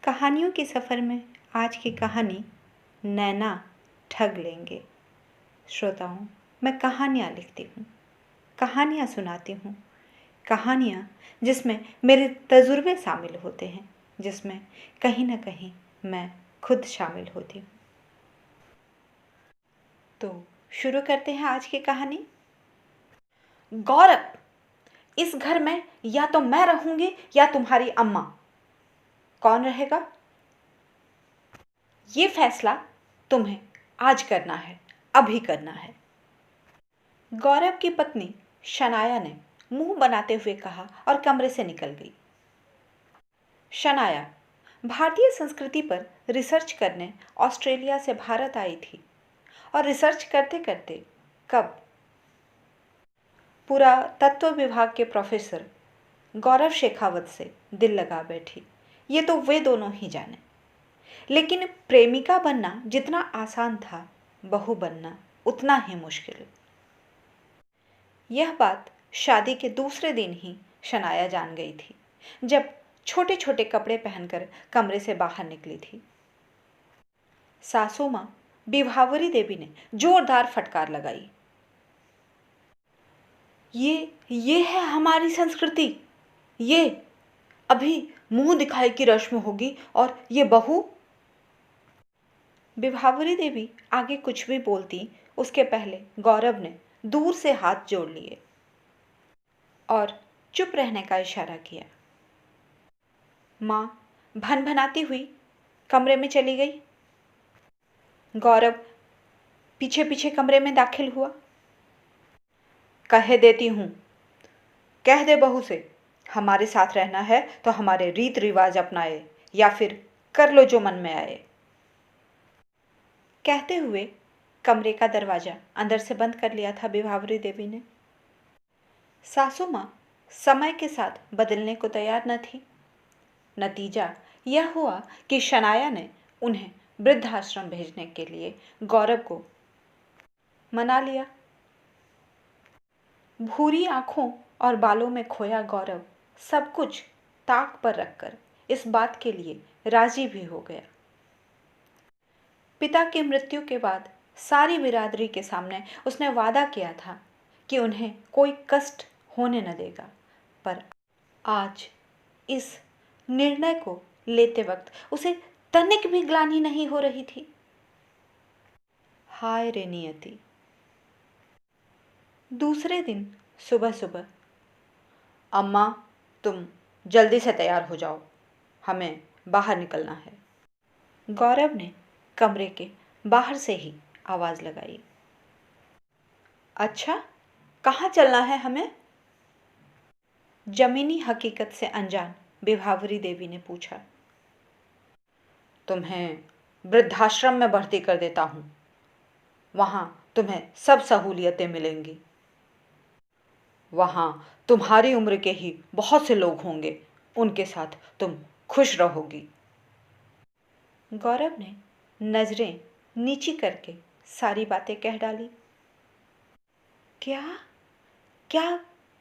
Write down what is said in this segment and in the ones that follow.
कहानियों के सफ़र में आज की कहानी नैना ठग लेंगे। श्रोताओं, मैं कहानियाँ लिखती हूँ, कहानियाँ सुनाती हूँ, कहानियाँ जिसमें मेरे तजुर्बे शामिल होते हैं, जिसमें कहीं ना कहीं मैं खुद शामिल होती हूँ। तो शुरू करते हैं आज की कहानी। गौरव, इस घर में या तो मैं रहूंगी या तुम्हारी अम्मा। कौन रहेगा? ये फैसला तुम्हें आज करना है, अभी करना है। गौरव की पत्नी शनाया ने मुंह बनाते हुए कहा और कमरे से निकल गई। शनाया भारतीय संस्कृति पर रिसर्च करने ऑस्ट्रेलिया से भारत आई थी और रिसर्च करते करते कब पुरातत्व विभाग के प्रोफेसर गौरव शेखावत से दिल लगा बैठी, ये तो वे दोनों ही जाने। लेकिन प्रेमिका बनना जितना आसान था, बहू बनना उतना ही मुश्किल। यह बात शादी के दूसरे दिन ही शनाया जान गई थी, जब छोटे छोटे कपड़े पहनकर कमरे से बाहर निकली थी। सासू माँ विभावरी देवी ने जोरदार फटकार लगाई। ये है हमारी संस्कृति। ये अभी मुंह दिखाई की रस्म होगी और ये बहू। विभावरी देवी आगे कुछ भी बोलती उसके पहले गौरव ने दूर से हाथ जोड़ लिए और चुप रहने का इशारा किया। माँ भनभनाती हुई कमरे में चली गई। गौरव पीछे पीछे कमरे में दाखिल हुआ। कह देती हूँ, कह दे बहू से, हमारे साथ रहना है तो हमारे रीत रिवाज अपनाए या फिर कर लो जो मन में आए। कहते हुए कमरे का दरवाजा अंदर से बंद कर लिया था विभावरी देवी ने। सासू माँ समय के साथ बदलने को तैयार न थी। नतीजा यह हुआ कि शनाया ने उन्हें वृद्धाश्रम भेजने के लिए गौरव को मना लिया। भूरी आंखों और बालों में खोया गौरव सब कुछ ताक पर रखकर इस बात के लिए राजी भी हो गया। पिता की मृत्यु के बाद सारी बिरादरी के सामने उसने वादा किया था कि उन्हें कोई कष्ट होने न देगा, पर आज इस निर्णय को लेते वक्त उसे तनिक भी ग्लानि नहीं हो रही थी। हाय रे नियति। दूसरे दिन सुबह सुबह, अम्मा तुम जल्दी से तैयार हो जाओ, हमें बाहर निकलना है। गौरव ने कमरे के बाहर से ही आवाज लगाई। अच्छा, कहाँ चलना है हमें? जमीनी हकीकत से अनजान विभावरी देवी ने पूछा। तुम्हें वृद्धाश्रम में भर्ती कर देता हूँ, वहाँ तुम्हें सब सहूलियतें मिलेंगी। वहाँ तुम्हारी उम्र के ही बहुत से लोग होंगे, उनके साथ तुम खुश रहोगी। गौरव ने नजरें नीची करके सारी बातें कह डाली। क्या क्या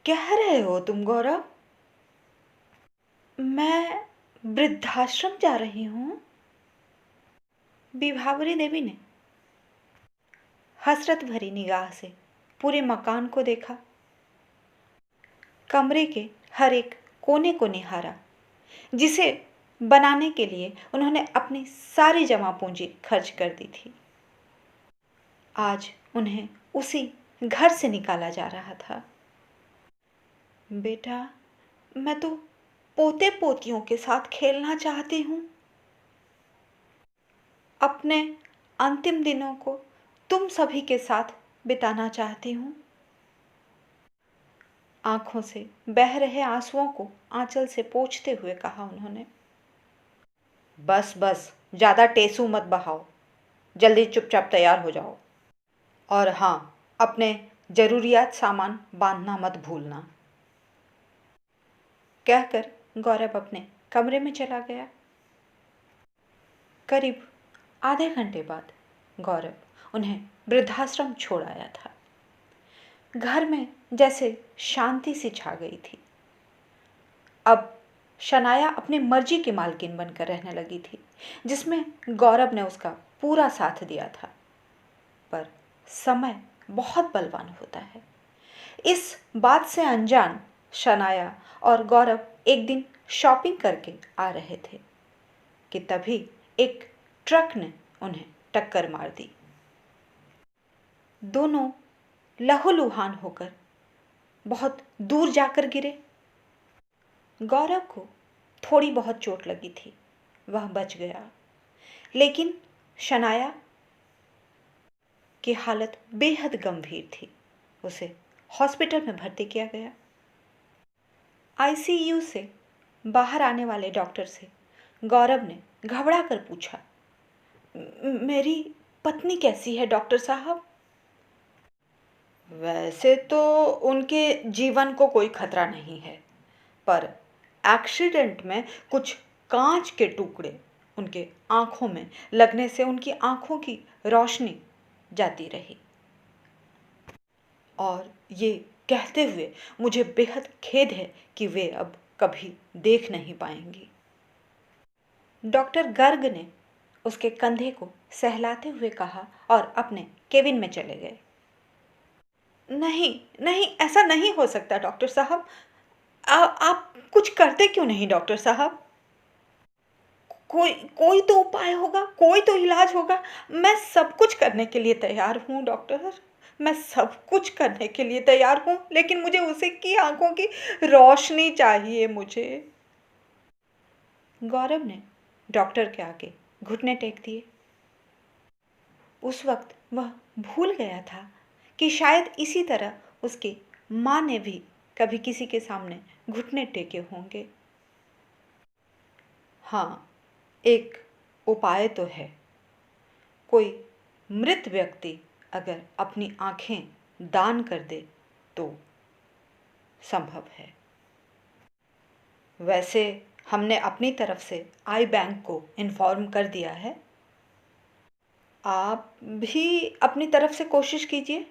कह रहे हो तुम गौरव? मैं वृद्धाश्रम जा रही हूँ। विभावरी देवी ने हसरत भरी निगाह से पूरे मकान को देखा, कमरे के हर एक कोने को निहारा, जिसे बनाने के लिए उन्होंने अपनी सारी जमा पूंजी खर्च कर दी थी। आज उन्हें उसी घर से निकाला जा रहा था। बेटा, मैं तो पोते पोतियों के साथ खेलना चाहती हूँ। अपने अंतिम दिनों को तुम सभी के साथ बिताना चाहती हूँ। आंखों से बह रहे आंसुओं को आंचल से पोंछते हुए कहा उन्होंने। बस बस, ज़्यादा टेसू मत बहाओ, जल्दी चुपचाप तैयार हो जाओ। और हाँ, अपने जरूरियात सामान बांधना मत भूलना। कहकर गौरव अपने कमरे में चला गया। करीब आधे घंटे बाद गौरव उन्हें वृद्धाश्रम छोड़ आया था। घर में जैसे शांति सी छा गई थी। अब शनाया अपनी मर्जी की मालकिन बनकर रहने लगी थी, जिसमें गौरव ने उसका पूरा साथ दिया था। पर समय बहुत बलवान होता है। इस बात से अनजान शनाया और गौरव एक दिन शॉपिंग करके आ रहे थे कि तभी एक ट्रक ने उन्हें टक्कर मार दी। दोनों लहूलुहान होकर बहुत दूर जाकर गिरे। गौरव को थोड़ी बहुत चोट लगी थी, वह बच गया, लेकिन शनाया की हालत बेहद गंभीर थी। उसे हॉस्पिटल में भर्ती किया गया। आईसीयू से बाहर आने वाले डॉक्टर से गौरव ने घबरा कर पूछा, मेरी पत्नी कैसी है डॉक्टर साहब? वैसे तो उनके जीवन को कोई खतरा नहीं है, पर एक्सीडेंट में कुछ कांच के टुकड़े उनके आंखों में लगने से उनकी आंखों की रोशनी जाती रही, और ये कहते हुए मुझे बेहद खेद है कि वे अब कभी देख नहीं पाएंगी। डॉक्टर गर्ग ने उसके कंधे को सहलाते हुए कहा और अपने केबिन में चले गए। नहीं नहीं, ऐसा नहीं हो सकता डॉक्टर साहब। आप कुछ करते क्यों नहीं डॉक्टर साहब? कोई कोई तो उपाय होगा, कोई तो इलाज होगा। मैं सब कुछ करने के लिए तैयार हूँ डॉक्टर, मैं सब कुछ करने के लिए तैयार हूँ, लेकिन मुझे उसी की आंखों की रोशनी चाहिए मुझे। गौरव ने डॉक्टर के आगे घुटने टेक दिए। उस वक्त वह भूल गया था कि शायद इसी तरह उसकी माँ ने भी कभी किसी के सामने घुटने टेके होंगे। हाँ, एक उपाय तो है। कोई मृत व्यक्ति अगर अपनी आंखें दान कर दे तो संभव है। वैसे हमने अपनी तरफ से आई बैंक को इन्फॉर्म कर दिया है। आप भी अपनी तरफ से कोशिश कीजिए।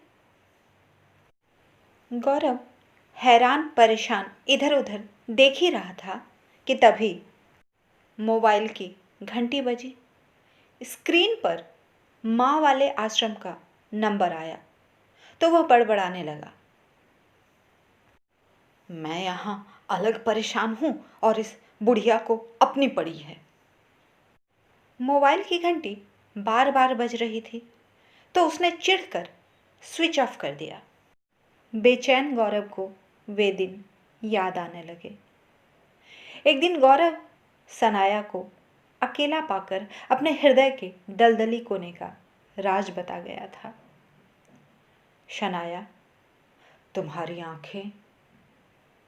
गौरव हैरान परेशान इधर उधर देख ही रहा था कि तभी मोबाइल की घंटी बजी। स्क्रीन पर माँ वाले आश्रम का नंबर आया तो वह बड़बड़ाने लगा, मैं यहाँ अलग परेशान हूँ और इस बुढ़िया को अपनी पड़ी है। मोबाइल की घंटी बार बार बज रही थी तो उसने चिढ़कर स्विच ऑफ कर दिया। बेचैन गौरव को वे दिन याद आने लगे। एक दिन गौरव सनाया को अकेला पाकर अपने हृदय के दलदली कोने का राज बता गया था। शनाया, तुम्हारी आंखें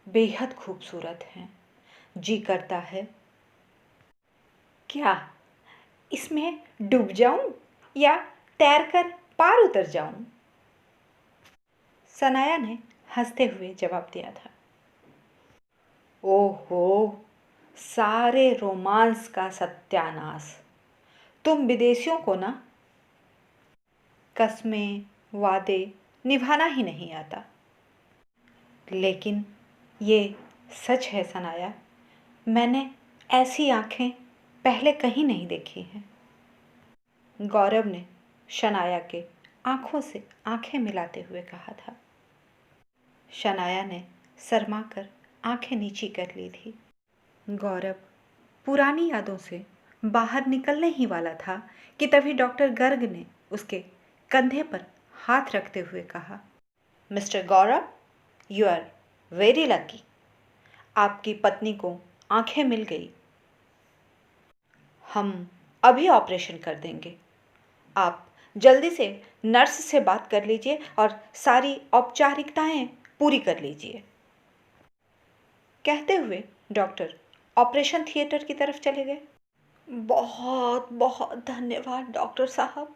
बेहद खूबसूरत हैं। जी करता है क्या इसमें डूब जाऊं या तैरकर पार उतर जाऊं? सनाया ने हंसते हुए जवाब दिया था। ओहो, सारे रोमांस का सत्यानाश। तुम विदेशियों को ना कस्में वादे निभाना ही नहीं आता। लेकिन ये सच है सनाया, मैंने ऐसी आंखें पहले कहीं नहीं देखी हैं। गौरव ने शनाया के आंखों से आंखें मिलाते हुए कहा था। शनाया ने शर्मा कर आंखें नीची कर ली थी। गौरव पुरानी यादों से बाहर निकलने ही वाला था कि तभी डॉक्टर गर्ग ने उसके कंधे पर हाथ रखते हुए कहा, mister Gaurav, you are very lucky. आपकी पत्नी को आंखें मिल गई। हम अभी ऑपरेशन कर देंगे। आप जल्दी से नर्स से बात कर लीजिए और सारी औपचारिकताएं पूरी कर लीजिए। कहते हुए डॉक्टर ऑपरेशन थिएटर की तरफ चले गए। बहुत बहुत धन्यवाद डॉक्टर साहब,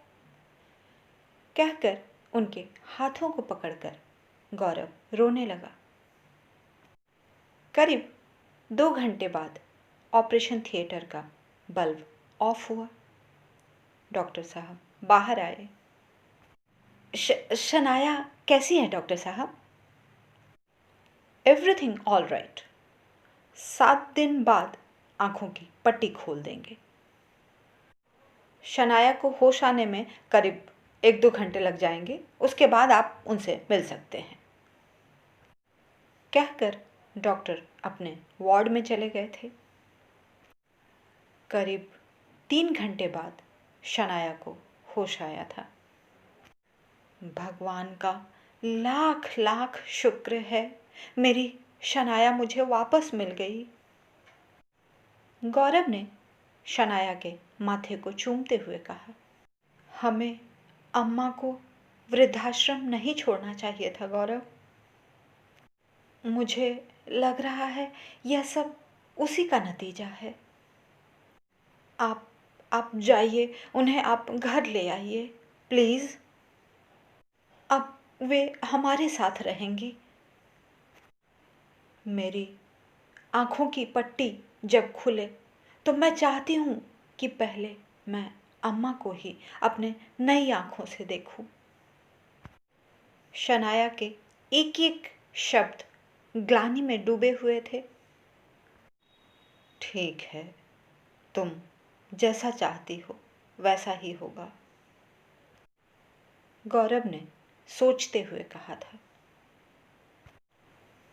कहकर उनके हाथों को पकड़कर गौरव रोने लगा। करीब 2 घंटे बाद ऑपरेशन थिएटर का बल्ब ऑफ हुआ। डॉक्टर साहब बाहर आए। शनाया कैसी है डॉक्टर साहब? Everything all right. 7 दिन बाद आंखों की पट्टी खोल देंगे। शनाया को होश आने में करीब 1-2 घंटे लग जाएंगे। उसके बाद आप उनसे मिल सकते हैं, कहकर डॉक्टर अपने वार्ड में चले गए थे। करीब 3 घंटे बाद शनाया को होश आया था। भगवान का लाख लाख शुक्र है, मेरी शनाया मुझे वापस मिल गई। गौरव ने शनाया के माथे को चूमते हुए कहा, हमें अम्मा को वृद्धाश्रम नहीं छोड़ना चाहिए था गौरव। मुझे लग रहा है यह सब उसी का नतीजा है। आप जाइए, उन्हें आप घर ले आइए प्लीज़। अब वे हमारे साथ रहेंगी। मेरी आँखों की पट्टी जब खुले तो मैं चाहती हूँ कि पहले मैं अम्मा को ही अपने नई आँखों से देखूं। शनाया के एक एक शब्द ग्लानि में डूबे हुए थे। ठीक है, तुम जैसा चाहती हो वैसा ही होगा, गौरव ने सोचते हुए कहा था।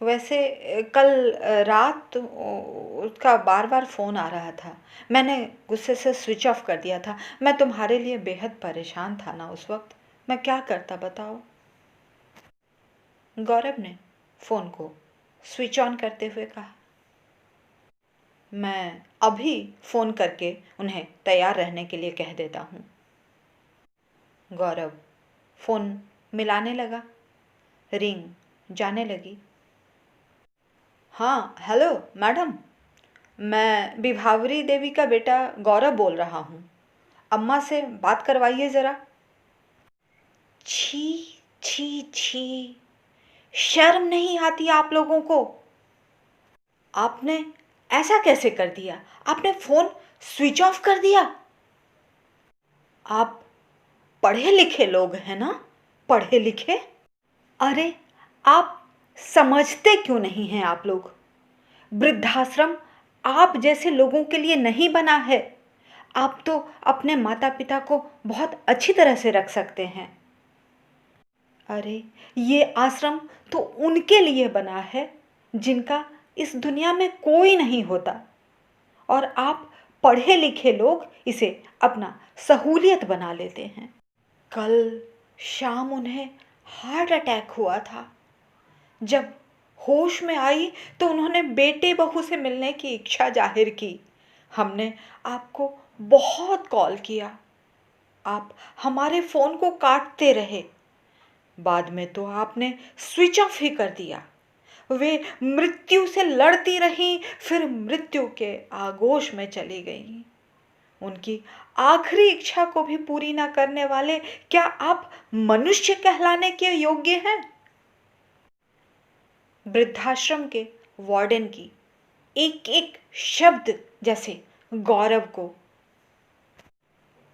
वैसे कल रात उसका बार बार फ़ोन आ रहा था, मैंने गुस्से से स्विच ऑफ कर दिया था। मैं तुम्हारे लिए बेहद परेशान था ना उस वक्त, मैं क्या करता बताओ। गौरव ने फ़ोन को स्विच ऑन करते हुए कहा, मैं अभी फ़ोन करके उन्हें तैयार रहने के लिए कह देता हूँ। गौरव फ़ोन मिलाने लगा, रिंग जाने लगी। हाँ हेलो मैडम, मैं विभावरी देवी का बेटा गौरव बोल रहा हूँ, अम्मा से बात करवाइए ज़रा। छी छी छी, शर्म नहीं आती आप लोगों को? आपने ऐसा कैसे कर दिया? आपने फ़ोन स्विच ऑफ कर दिया? आप पढ़े लिखे लोग हैं ना, पढ़े लिखे? अरे आप समझते क्यों नहीं हैं आप लोग? वृद्धाश्रम आप जैसे लोगों के लिए नहीं बना है। आप तो अपने माता पिता को बहुत अच्छी तरह से रख सकते हैं। अरे ये आश्रम तो उनके लिए बना है जिनका इस दुनिया में कोई नहीं होता, और आप पढ़े लिखे लोग इसे अपना सहूलियत बना लेते हैं। कल शाम उन्हें हार्ट अटैक हुआ था। जब होश में आई तो उन्होंने बेटे बहू से मिलने की इच्छा जाहिर की। हमने आपको बहुत कॉल किया, आप हमारे फ़ोन को काटते रहे। बाद में तो आपने स्विच ऑफ ही कर दिया। वे मृत्यु से लड़ती रहीं, फिर मृत्यु के आगोश में चली गईं। उनकी आखिरी इच्छा को भी पूरी न करने वाले क्या आप मनुष्य कहलाने के योग्य हैं? वृद्धाश्रम के वार्डन की एक एक शब्द जैसे गौरव को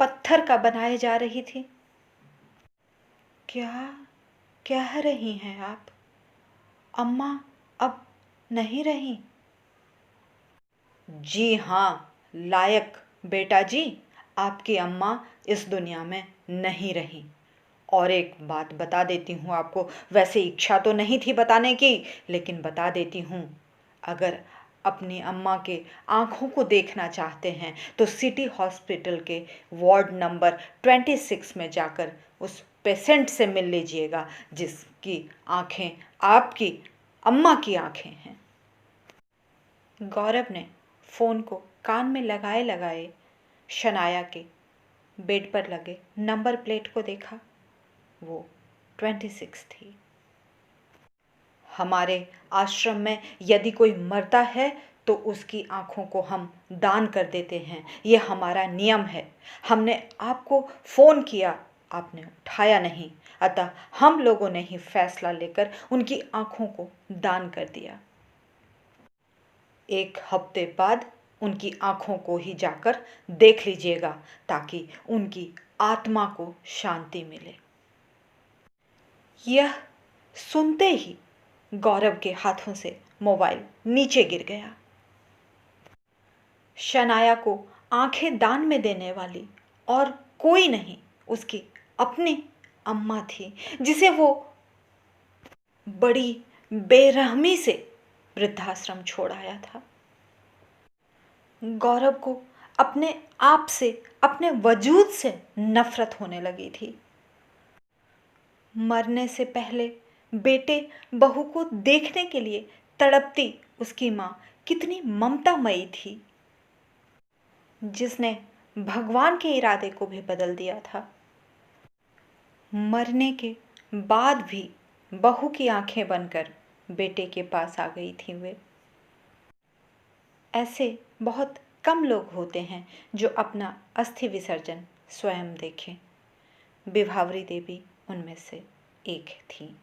पत्थर का बनाए जा रही थी। क्या कह रही हैं आप? अम्मा अब नहीं रही? जी हाँ लायक बेटा जी, आपकी अम्मा इस दुनिया में नहीं रही। और एक बात बता देती हूँ आपको, वैसे इच्छा तो नहीं थी बताने की, लेकिन बता देती हूँ। अगर अपनी अम्मा के आँखों को देखना चाहते हैं तो सिटी हॉस्पिटल के वार्ड नंबर 26 में जाकर उस पेशेंट से मिल लीजिएगा जिसकी आँखें आपकी अम्मा की आँखें हैं। गौरव ने फ़ोन को कान में लगाए लगाए शनाया के बेड पर लगे नंबर प्लेट को देखा। वो 26 थी। हमारे आश्रम में यदि कोई मरता है तो उसकी आँखों को हम दान कर देते हैं, ये हमारा नियम है। हमने आपको फ़ोन किया, आपने उठाया नहीं, अतः हम लोगों ने ही फैसला लेकर उनकी आँखों को दान कर दिया। 1 हफ्ते बाद उनकी आँखों को ही जाकर देख लीजिएगा ताकि उनकी आत्मा को शांति मिले। यह सुनते ही गौरव के हाथों से मोबाइल नीचे गिर गया। शनाया को आंखें दान में देने वाली और कोई नहीं उसकी अपनी अम्मा थी, जिसे वो बड़ी बेरहमी से वृद्धाश्रम छोड़ आया था। गौरव को अपने आप से, अपने वजूद से नफरत होने लगी थी। मरने से पहले बेटे बहू को देखने के लिए तड़पती उसकी माँ कितनी ममतामयी थी, जिसने भगवान के इरादे को भी बदल दिया था। मरने के बाद भी बहू की आंखें बनकर बेटे के पास आ गई थी वे। ऐसे बहुत कम लोग होते हैं जो अपना अस्थि विसर्जन स्वयं देखें। विभावरी देवी उनमें से एक थी।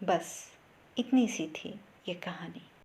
बस इतनी सी थी ये कहानी।